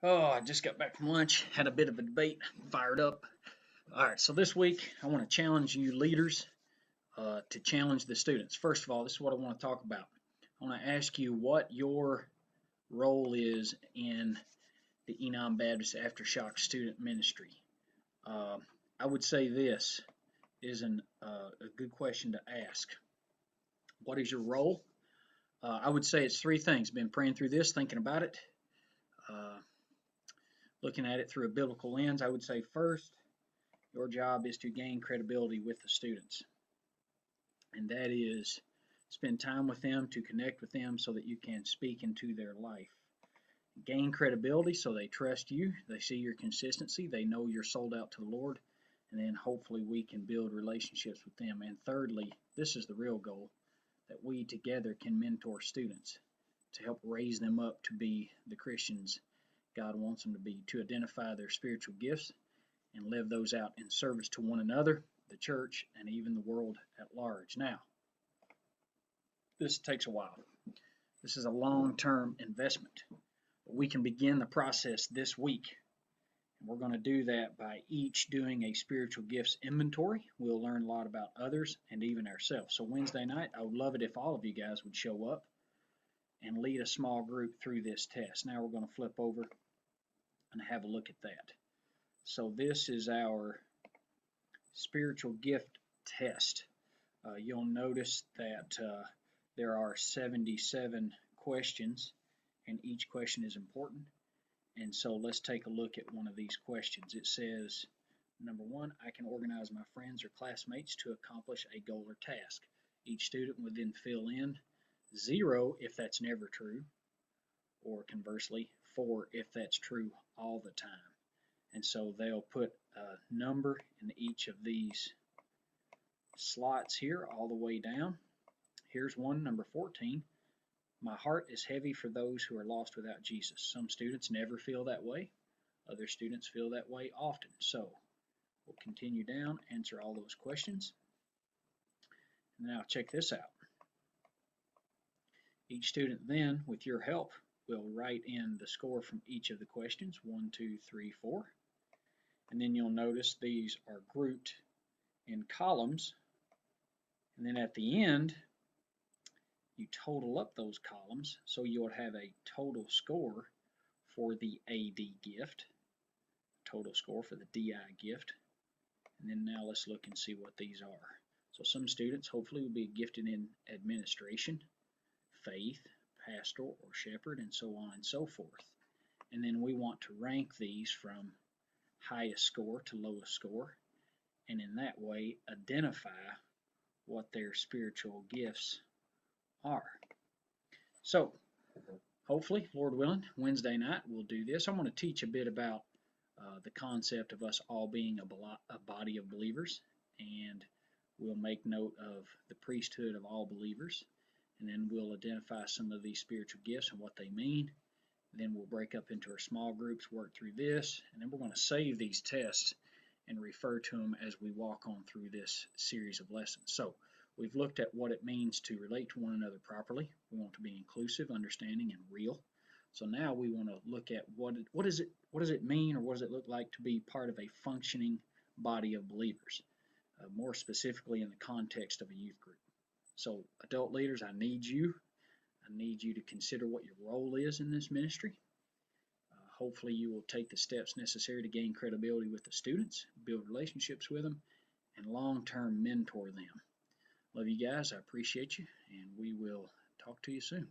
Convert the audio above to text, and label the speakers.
Speaker 1: Oh, I just got back from lunch, had a bit of a debate, fired up. All right, so this week I want to challenge you leaders to challenge the students. First of all, this is what I want to talk about. I want to ask you what your role is in the Enon Baptist Aftershock Student Ministry. Uh, I would say this is a good question to ask. What is your role? I would say it's three things. Been praying through this, thinking about it. Uh, Looking at it through a biblical lens, I would say first, your job is to gain credibility with the students. And that is spend time with them, to connect with them so that you can speak into their life. Gain credibility so they trust you, they see your consistency, they know you're sold out to the Lord, and then hopefully we can build relationships with them. And thirdly, this is the real goal, that we together can mentor students to help raise them up to be the Christians God wants them to be, to identify their spiritual gifts and live those out in service to one another, the church, and even the world at large. Now, this takes a while. This is a long-term investment. But we can begin the process this week. And we're going to do that by each doing a spiritual gifts inventory. We'll learn a lot about others and even ourselves. So Wednesday night, I would love it if all of you guys would show up and lead a small group through this test. Now we're going to flip over and have a look at that. So this is our spiritual gift test. You'll notice that there are 77 questions, and each question is important. And so let's take a look at one of these questions. It says, number one, I can organize my friends or classmates to accomplish a goal or task. Each student would then fill in 0 if that's never true, or conversely, 4 if that's true all the time. And so they'll put a number in each of these slots here all the way down. Here's one, number 14. My heart is heavy for those who are lost without Jesus. Some students never feel that way. Other students feel that way often. So we'll continue down, answer all those questions. Now check this out. Each student then, with your help, will write in the score from each of the questions, 1, 2, 3, 4. And then you'll notice these are grouped in columns. And then at the end, you total up those columns, so you'll have a total score for the AD gift, total score for the DI gift. And then now let's look and see what these are. So some students hopefully will be gifted in administration, faith, pastoral or shepherd, and so on and so forth. And then we want to rank these from highest score to lowest score, and in that way identify what their spiritual gifts are. So hopefully, Lord willing, Wednesday night we'll do this. I'm going to teach a bit about the concept of us all being a body of believers, and we'll make note of the priesthood of all believers, and then we'll identify some of these spiritual gifts and what they mean. Then we'll break up into our small groups, work through this, and then we're going to save these tests and refer to them as we walk on through this series of lessons. So we've looked at what it means to relate to one another properly. We want to be inclusive, understanding, and real. So now we want to look at what does it mean, or what does it look like to be part of a functioning body of believers, more specifically in the context of a youth group. So adult leaders, I need you to consider what your role is in this ministry. Hopefully you will take the steps necessary to gain credibility with the students, build relationships with them, and long-term mentor them. Love you guys. I appreciate you, and we will talk to you soon.